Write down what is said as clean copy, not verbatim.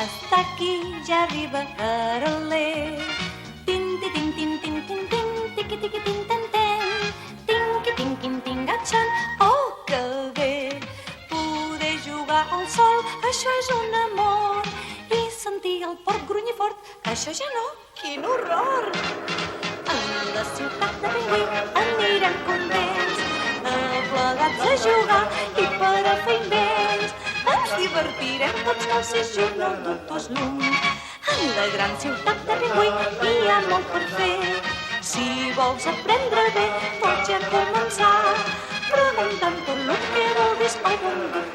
està aquí, ja arriba Caroler. Tin-ti-tin-tin-tin-tin-tin, tiqui-tiqui-tin-tin-tin, tinqui-tinquin-tingatxan, oh, que bé! Poder jugar al sol, això és un amor, i sentir el porc grunyir fort, això ja no, quin horror! En la ciutat de Pingüí anirem contents, plegats a jugar i per a fer invents. Ens divertirem tots calcers junt al doctor Slum. En la gran ciutat de Pingüí hi ha molt per fer. Si vols aprendre bé, pots ja començar preguntant tot el que vulguis al bon doctor.